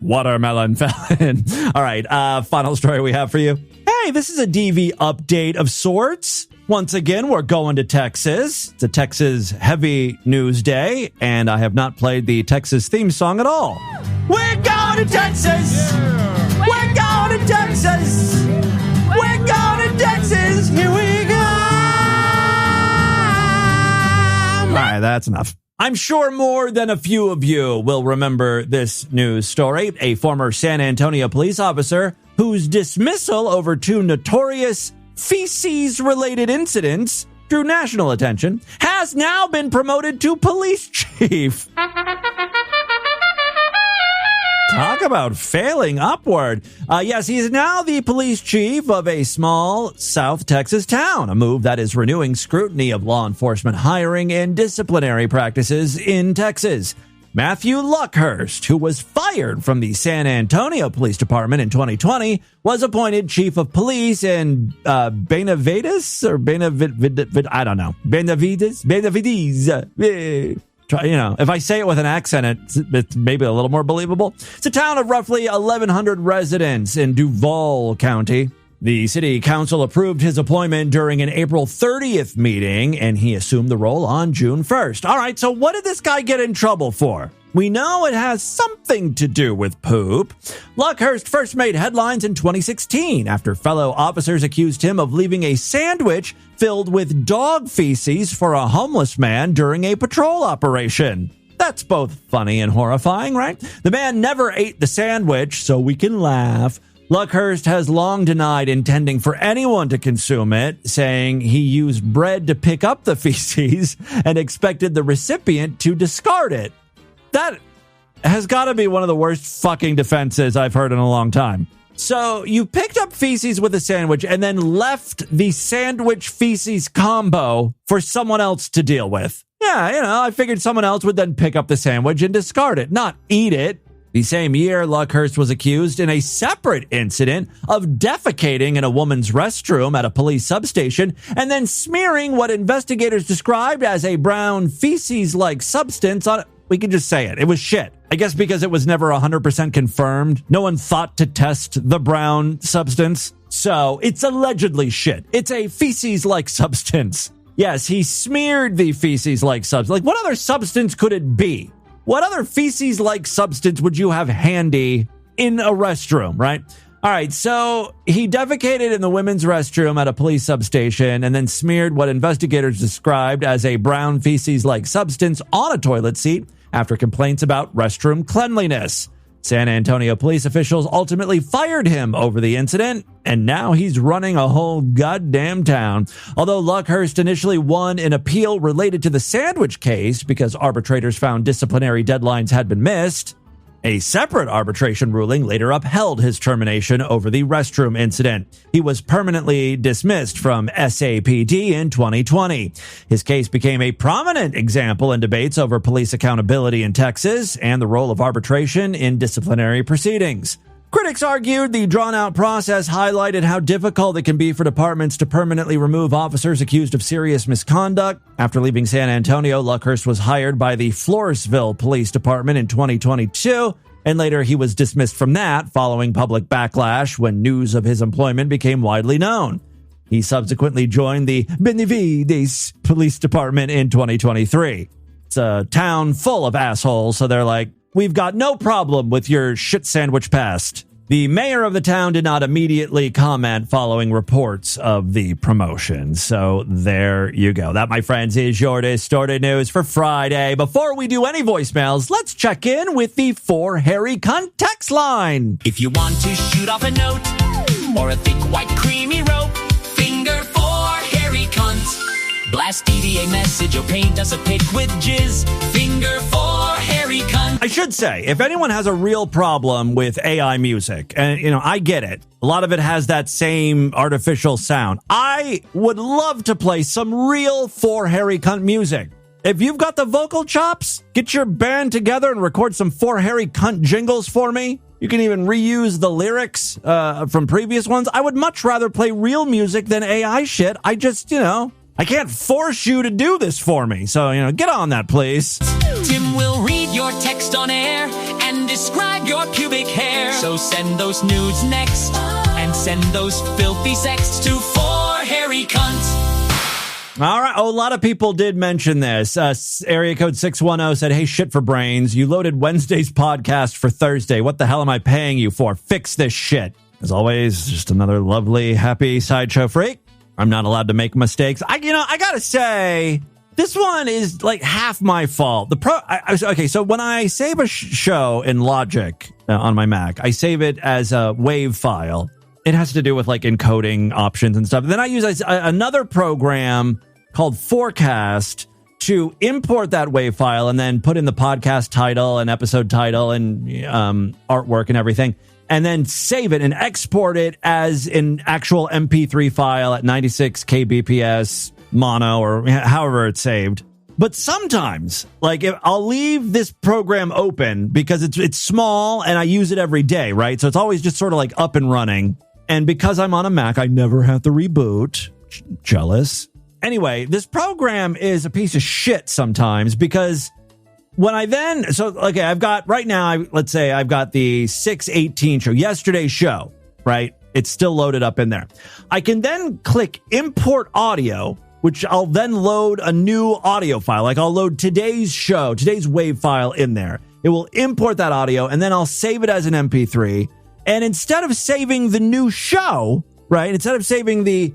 Watermelon felon. All right. Final story we have for you. Hey, this is a DV update of sorts. Once again, we're going to Texas. It's a Texas heavy news day, and I have not played the Texas theme song at all. We're going to Texas. Yeah. We're going to Texas. We're going to Texas. Here we go. All right, that's enough. I'm sure more than a few of you will remember this news story. A former San Antonio police officer whose dismissal over two notorious feces-related incidents drew national attention has now been promoted to police chief. Talk about failing upward. Yes, he is now the police chief of a small South Texas town, a move that is renewing scrutiny of law enforcement hiring and disciplinary practices in Texas. Matthew Luckhurst, who was fired from the San Antonio Police Department in 2020, was appointed chief of police in Benavides or I don't know. Benavides. You know, if I say it with an accent, it's maybe a little more believable. It's a town of roughly 1,100 residents in Duval County. The city council approved his appointment during an April 30th meeting, and he assumed the role on June 1st. All right, so what did this guy get in trouble for? We know it has something to do with poop. Luckhurst first made headlines in 2016 after fellow officers accused him of leaving a sandwich filled with dog feces for a homeless man during a patrol operation. That's both funny and horrifying, right? The man never ate the sandwich, so we can laugh. Luckhurst has long denied intending for anyone to consume it, saying he used bread to pick up the feces and expected the recipient to discard it. That has got to be one of the worst fucking defenses I've heard in a long time. So you picked up feces with a sandwich and then left the sandwich feces combo for someone else to deal with. Yeah, I figured someone else would then pick up the sandwich and discard it, not eat it. The same year, Luckhurst was accused in a separate incident of defecating in a woman's restroom at a police substation and then smearing what investigators described as a brown feces-like substance on it. We can just say it. It was shit. I guess because it was never 100% confirmed. No one thought to test the brown substance. So it's allegedly shit. It's a feces-like substance. Yes, he smeared the feces-like substance. Like, what other substance could it be? What other feces-like substance would you have handy in a restroom, right? All right, so he defecated in the women's restroom at a police substation and then smeared what investigators described as a brown feces-like substance on a toilet seat after complaints about restroom cleanliness. San Antonio police officials ultimately fired him over the incident, and now he's running a whole goddamn town. Although Luckhurst initially won an appeal related to the sandwich case because arbitrators found disciplinary deadlines had been missed, a separate arbitration ruling later upheld his termination over the restroom incident. He was permanently dismissed from SAPD in 2020. His case became a prominent example in debates over police accountability in Texas and the role of arbitration in disciplinary proceedings. Critics argued the drawn-out process highlighted how difficult it can be for departments to permanently remove officers accused of serious misconduct. After leaving San Antonio, Luckhurst was hired by the Floresville Police Department in 2022, and later he was dismissed from that following public backlash when news of his employment became widely known. He subsequently joined the Benavides Police Department in 2023. It's a town full of assholes, so they're like, we've got no problem with your shit sandwich past. The mayor of the town did not immediately comment following reports of the promotion. So there you go. That, my friends, is your distorted news for Friday. Before we do any voicemails, let's check in with the 4 Hairy Cunt text line. If you want to shoot off a note or a thick white creamy rope, finger 4 hairy cunts. Blast DDA message or paint us a pic with jizz. Finger 4 hairy cunt. I should say, if anyone has a real problem with AI music, and I get it, a lot of it has that same artificial sound. I would love to play some real 4 hairy cunt music. If you've got the vocal chops, get your band together and record some 4 hairy cunt jingles for me. You can even reuse the lyrics from previous ones. I would much rather play real music than AI shit. I just, I can't force you to do this for me. So, get on that, please. Tim will read your text on air and describe your pubic hair. So send those nudes next and send those filthy sexts to 4 hairy cunts. All right. Oh, a lot of people did mention this. Area code 610 said, hey, shit for brains. You loaded Wednesday's podcast for Thursday. What the hell am I paying you for? Fix this shit. As always, just another lovely, happy sideshow freak. I'm not allowed to make mistakes. I gotta say, this one is like half my fault. Okay, so when I save a show in Logic on my Mac, I save it as a WAV file. It has to do with like encoding options and stuff. Then I use another program called Forecast to import that WAV file and then put in the podcast title and episode title and artwork and everything. And then save it and export it as an actual MP3 file at 96 kbps mono or however it's saved. But sometimes, like, if I'll leave this program open because it's small and I use it every day, right? So it's always just sort of like up and running. And because I'm on a Mac, I never have to reboot. Jealous. Anyway, this program is a piece of shit sometimes because when I've got right now, let's say I've got the 6/18 show, yesterday's show, right? It's still loaded up in there. I can then click import audio, which I'll then load a new audio file. Like I'll load today's show, today's WAV file in there. It will import that audio and then I'll save it as an MP3. And instead of saving the new show, right? Instead of saving the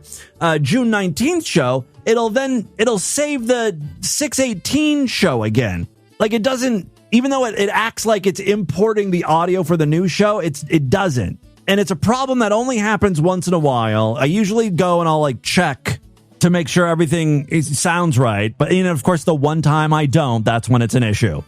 June 19th show, it'll save the 6/18 show again. Like it doesn't, even though it acts like it's importing the audio for the new show, it doesn't. And it's a problem that only happens once in a while. I usually go and I'll like check to make sure everything sounds right. But of course, the one time I don't, that's when it's an issue.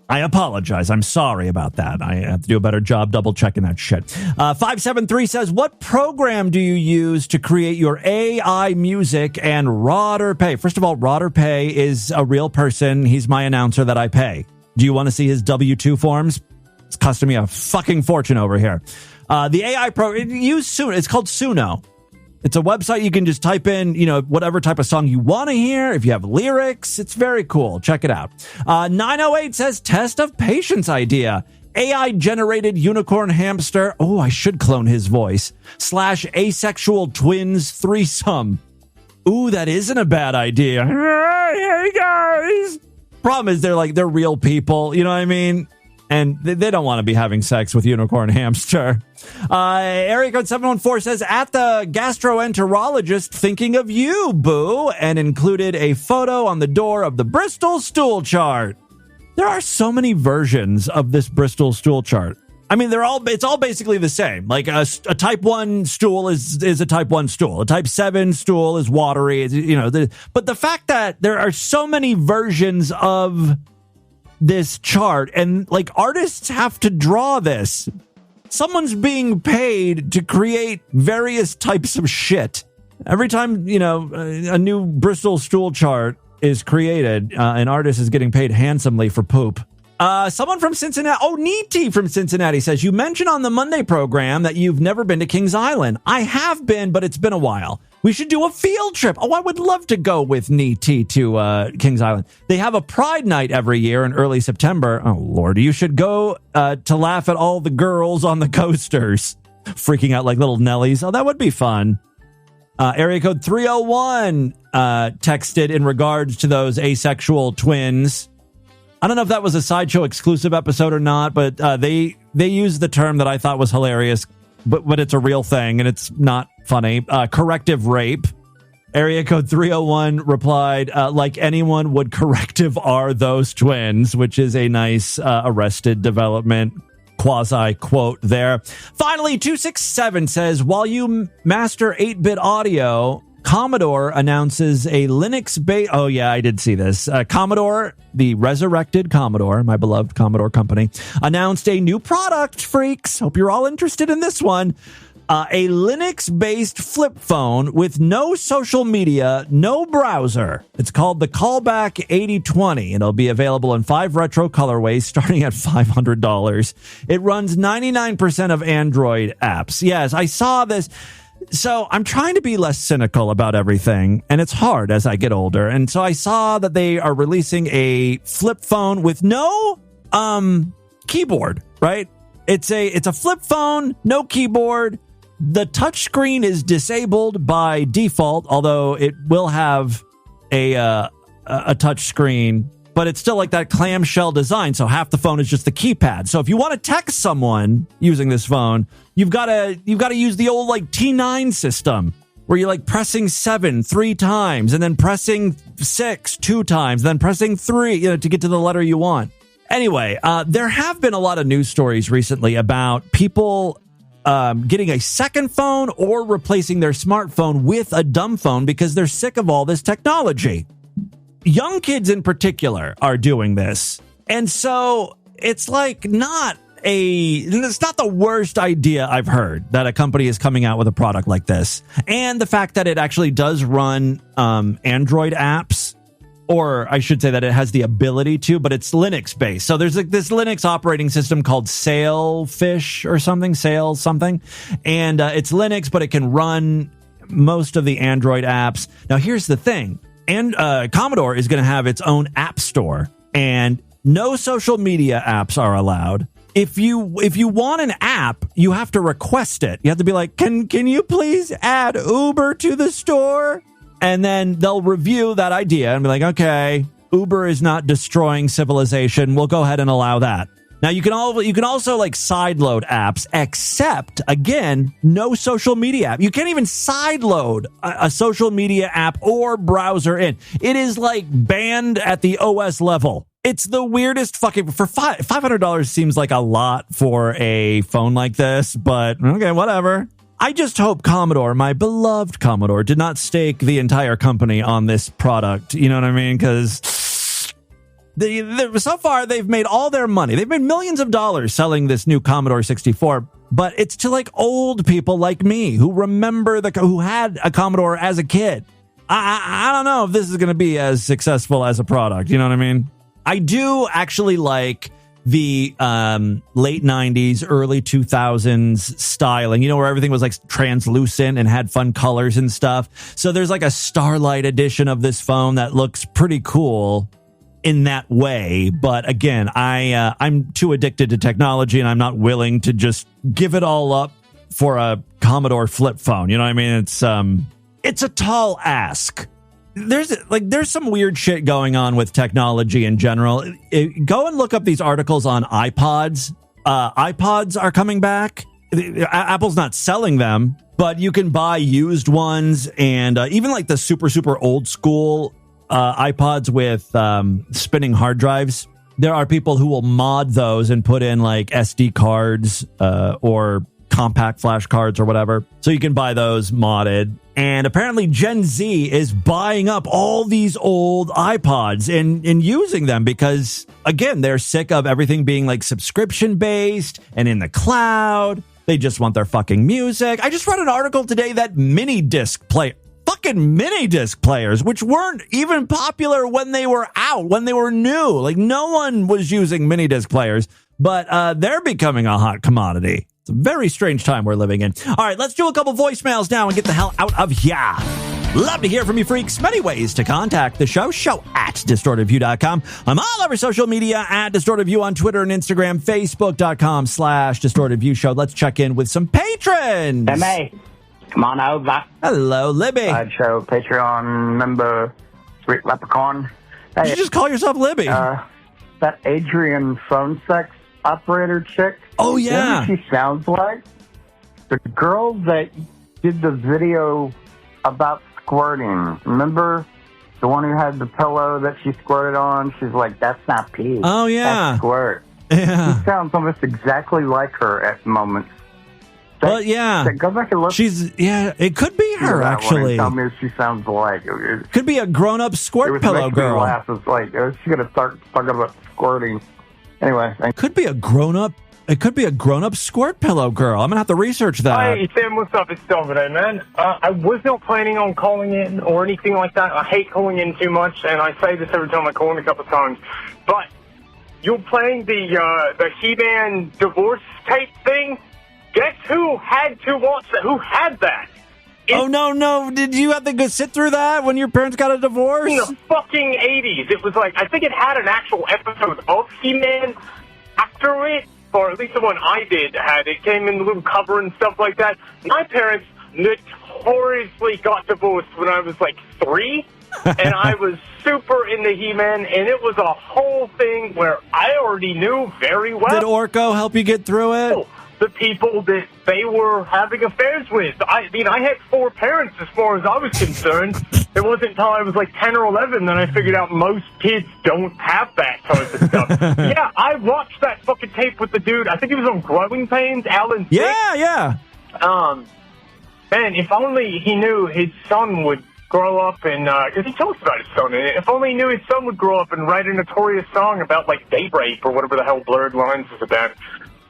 I apologize. I'm sorry about that. I have to do a better job double checking that shit. 573 says, what program do you use to create your AI music and Rodder Pay? First of all, Rodder Pay is a real person. He's my announcer that I pay. Do you want to see his W-2 forms? It's costing me a fucking fortune over here. The AI use Suno. It's called Suno. It's a website you can just type in, whatever type of song you want to hear. If you have lyrics, it's very cool. Check it out. 908 says, test of patience idea. AI-generated unicorn hamster. Oh, I should clone his voice. / asexual twins threesome. Ooh, that isn't a bad idea. Hey, guys. Problem is, they're real people. You know what I mean? And they don't want to be having sex with unicorn hamster. Area code 714 says, at the gastroenterologist, thinking of you, boo, and included a photo on the door of the Bristol stool chart. There are so many versions of this Bristol stool chart. I mean, it's all basically the same. Like a type 1 stool is a type 1 stool. A type 7 stool is watery. But the fact that there are so many versions of this chart, and like artists have to draw this. Someone's being paid to create various types of shit. Every time, a new Bristol stool chart is created, an artist is getting paid handsomely for poop. Someone from Cincinnati, Nudity from Cincinnati says, you mentioned on the Monday program that you've never been to Kings Island. I have been, but it's been a while. We should do a field trip. Oh, I would love to go with Nudity to Kings Island. They have a Pride Night every year in early September. Oh, Lord, you should go to laugh at all the girls on the coasters, freaking out like little Nellies. Oh, that would be fun. Area code 301 texted in regards to those asexual twins. I don't know if that was a Sideshow exclusive episode or not, but they used the term that I thought was hilarious, but it's a real thing and it's not funny. Corrective rape. Area code 301 replied, like anyone would corrective are those twins, which is a nice Arrested Development quasi quote there. Finally, 267 says, while you master 8-bit audio, Commodore announces a Linux-based... Oh, yeah, I did see this. Commodore, the resurrected Commodore, my beloved Commodore company, announced a new product, freaks. Hope you're all interested in this one. A Linux-based flip phone with no social media, no browser. It's called the Callback 8020, and it'll be available in 5 retro colorways starting at $500. It runs 99% of Android apps. Yes, I saw this... So I'm trying to be less cynical about everything, and it's hard as I get older. And so I saw that they are releasing a flip phone with no keyboard, right? It's a flip phone, no keyboard. The touchscreen is disabled by default, although it will have a touchscreen, but it's still like that clamshell design. So half the phone is just the keypad. So if you want to text someone using this phone, you've got to use the old like T9 system where you're like pressing 7 3 times and then pressing 6 2 times, then pressing 3, to get to the letter you want. Anyway, there have been a lot of news stories recently about people getting a second phone or replacing their smartphone with a dumb phone because they're sick of all this technology. Young kids in particular are doing this. And so it's like it's not the worst idea I've heard that a company is coming out with a product like this. And the fact that it actually does run Android apps, or I should say that it has the ability to, but it's Linux based. So there's like this Linux operating system called Sailfish or something, and it's Linux, but it can run most of the Android apps. Now, here's the thing. And Commodore is going to have its own app store, and no social media apps are allowed. If you want an app, you have to request it. You have to be like, can you please add Uber to the store? And then they'll review that idea and be like, okay, Uber is not destroying civilization. We'll go ahead and allow that. Now, you can also like sideload apps, except, again, no social media app. You can't even sideload a social media app or browser in. It is like banned at the OS level. It's the weirdest fucking... For $500 seems like a lot for a phone like this, but okay, whatever. I just hope Commodore, my beloved Commodore, did not stake the entire company on this product. You know what I mean? Because... So far, they've made all their money. They've made millions of dollars selling this new Commodore 64, but it's to like old people like me who remember who had a Commodore as a kid. I don't know if this is going to be as successful as a product. You know what I mean? I do actually like the late 90s, early 2000s styling, you know, where everything was like translucent and had fun colors and stuff. So there's like a Starlight edition of this phone that looks pretty cool in that way. But again, I'm too addicted to technology and I'm not willing to just give it all up for a Commodore flip phone. You know what I mean? It's a tall ask. There's some weird shit going on with technology in general. Go and look up these articles on iPods. iPods are coming back. Apple's not selling them, but you can buy used ones, and even like the super, super old school iPods with spinning hard drives. There are people who will mod those and put in like SD cards or compact flash cards or whatever. So you can buy those modded. And apparently Gen Z is buying up all these old iPods and using them because, again, they're sick of everything being like subscription based and in the cloud. They just want their fucking music. I just read an article today that mini disc players, which weren't even popular when they were out, when they were new. Like no one was using mini disc players, but they're becoming a hot commodity. It's a very strange time we're living in. All right, let's do a couple voicemails now and get the hell out of here. Love to hear from you freaks. Many ways to contact the show. Show at distortedview.com. I'm all over social media at distortedview on Twitter and Instagram, facebook.com/distortedview show. Let's check in with some patrons. Hey, come on over. Hello, Libby. Show Patreon member, Sweet Leprechaun. Hey, did you just call yourself Libby? That Adrian phone sex operator chick. Oh, yeah. You know what she sounds like? The girl that did the video about squirting. Remember? The one who had the pillow that she squirted on? She's like, that's not pee. Oh, yeah. That's squirt. Yeah. She sounds almost exactly like her at moments. Well, yeah. Go back and look. It could be her, actually. Tell me if she sounds like. Could be a grown-up squirt pillow girl. Laugh. It's like, she's going to start talking about squirting. Anyway. Could be a grown-up. It could be a grown-up squirt pillow girl. I'm going to have to research that. Hey, Sam, what's up? It's Domino, man. I was not planning on calling in or anything like that. I hate calling in too much, and I say this every time I call in a couple of times. But you're playing the He-Man divorce tape thing? Guess who had to watch that? Who had that? Oh, no. Did you have to go sit through that when your parents got a divorce? In the fucking 80s. It was like, I think it had an actual episode of He-Man after it. Or at least the one I did had. It came in the little cover and stuff like that. My parents notoriously got divorced when I was like 3. And I was super into He-Man. And it was a whole thing where I already knew very well. Did Orko help you get through it? The people that they were having affairs with. I mean, I had 4 parents as far as I was concerned. It wasn't until I was like 10 or 11 that I figured out most kids don't have that type of stuff. Yeah, I watched that fucking tape with the dude. I think he was on Growing Pains, Alan. Yeah. Man, if only he knew his son would grow up and, because he talks about his son, and if only he knew his son would grow up and write a notorious song about like date rape or whatever the hell Blurred Lines is about.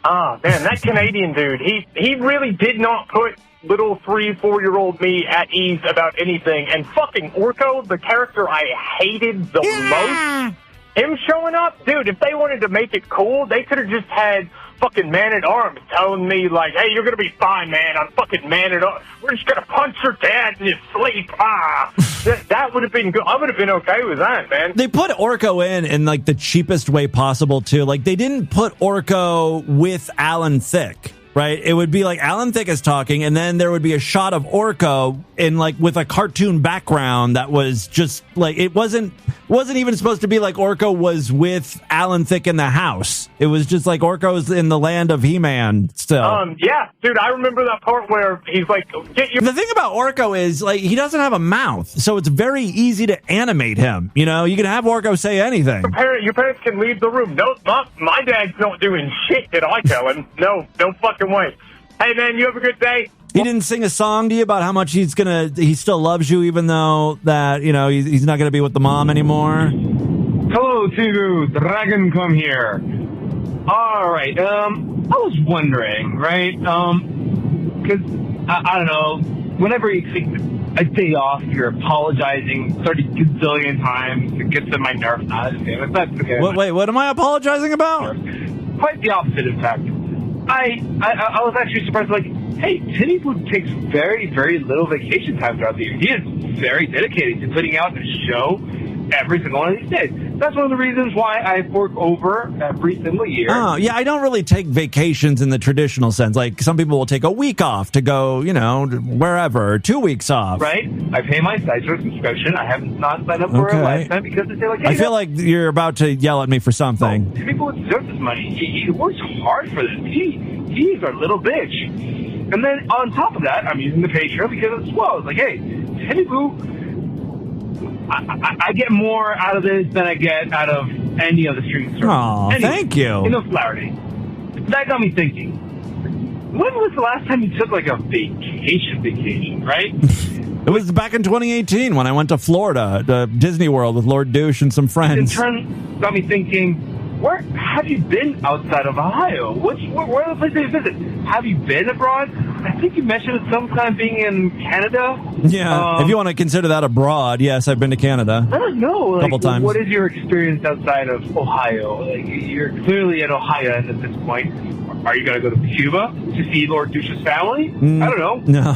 Ah, man, that Canadian dude, he really did not put little 3-4-year-old me at ease about anything. And fucking Orko, the character I hated the most, him showing up, dude, if they wanted to make it cool, they could have just had fucking Man-at-Arms telling me, like, hey, you're going to be fine, man. I'm fucking Man-at-Arms. We're just going to punch your dad in his sleep. That would have been good. I would have been okay with that, man. They put Orko in like the cheapest way possible, too. Like, they didn't put Orko with Alan Thicke. Right, it would be like Alan Thicke is talking, and then there would be a shot of Orko in like with a cartoon background that was just like it wasn't even supposed to be like Orko was with Alan Thicke in the house. It was just like Orko's in the land of He-Man still. Yeah, dude, I remember that part where he's like, "Get your." The thing about Orko is like he doesn't have a mouth, so it's very easy to animate him. You know, you can have Orko say anything. Your parents can leave the room. No, my dad's not doing shit that I tell him. No fucking way. Hey, man, you have a good day. He didn't sing a song to you about how much he still loves you, even though that, you know, he's not going to be with the mom anymore? Hello, Hello, Tigu. Dragon, come here. All right. I was wondering, right? Because I don't know. Whenever you take a day off, you're apologizing 30 gazillion times. It gets on my nerves. That's okay. Wait, what am I apologizing about? Quite the opposite, in fact. I was actually surprised, like, hey, Timmy Boo takes very, very little vacation time throughout the year. He is very dedicated to putting out a show every single one of these days. That's one of the reasons why I fork over every single year. Oh, yeah, I don't really take vacations in the traditional sense. Like, some people will take a week off to go, wherever, 2 weeks off. Right? I pay my Sideshow subscription. I haven't not signed up for a lifetime because they say, like, hey, I feel like you're about to yell at me for something. Timmy Boo deserves this money. He works hard for this. He's our little bitch. And then on top of that, I'm using the Patreon because it's it's like, hey, Timmy Boo, I get more out of this than I get out of any other streaming service. Oh, anyway, thank you. In all clarity, that got me thinking. When was the last time you took like a vacation, right? It was back in 2018 when I went to Florida, to Disney World with Lord Douche and some friends. In turn, got me thinking, where have you been outside of Ohio? Where are the places you visit? Have you been abroad? I think you mentioned at some time being in Canada. Yeah, if you want to consider that abroad, yes, I've been to Canada. I don't know. A couple times. What is your experience outside of Ohio? Like, you're clearly an Ohioan at this point. Are you going to go to Cuba to see Lord Douche's family? I don't know. No.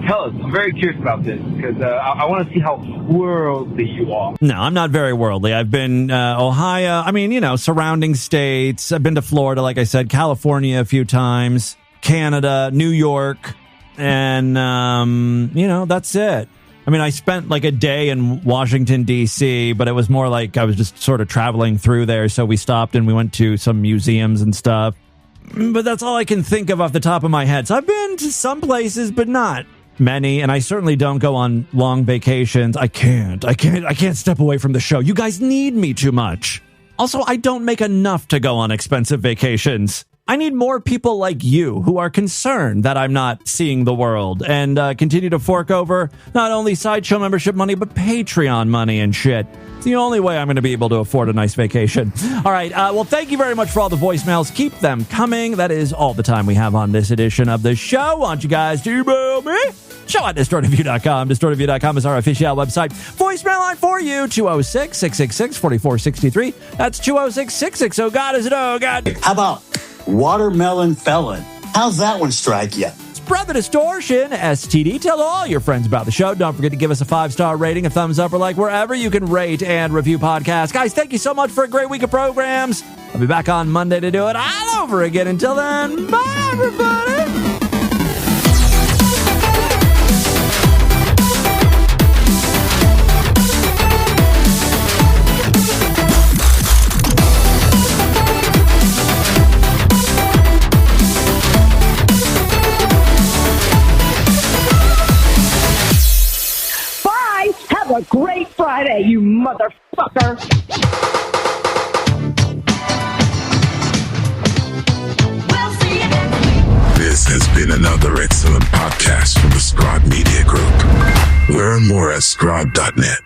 Tell us. I'm very curious about this because I want to see how worldly you are. No, I'm not very worldly. I've been Ohio. I mean, surrounding states. I've been to Florida, like I said, California a few times, Canada, New York, and, that's it. I mean, I spent like a day in Washington, D.C., but it was more like I was just sort of traveling through there. So we stopped and we went to some museums and stuff. But that's all I can think of off the top of my head. So I've been to some places, but not many. And I certainly don't go on long vacations. I can't step away from the show. You guys need me too much. Also, I don't make enough to go on expensive vacations. I need more people like you who are concerned that I'm not seeing the world and continue to fork over not only Sideshow membership money, but Patreon money and shit. It's the only way I'm going to be able to afford a nice vacation. All right. Well, thank you very much for all the voicemails. Keep them coming. That is all the time we have on this edition of the show. Why don't you guys email me? Show@distortedview.com. Distortedview.com is our official website. Voicemail line for you, 206-666-4463. That's 206-660. God is it? Oh, God. How about Watermelon Felon? How's that one strike you? Spread the distortion, STD. Tell all your friends about the show. Don't forget to give us a 5-star rating, a thumbs up, or like wherever you can rate and review podcasts. Guys, thank you so much for a great week of programs. I'll be back on Monday to do it all over again. Until then, bye, everybody. Have a great Friday, you motherfucker. This has been another excellent podcast from the Scribe Media Group. Learn more at scribe.net.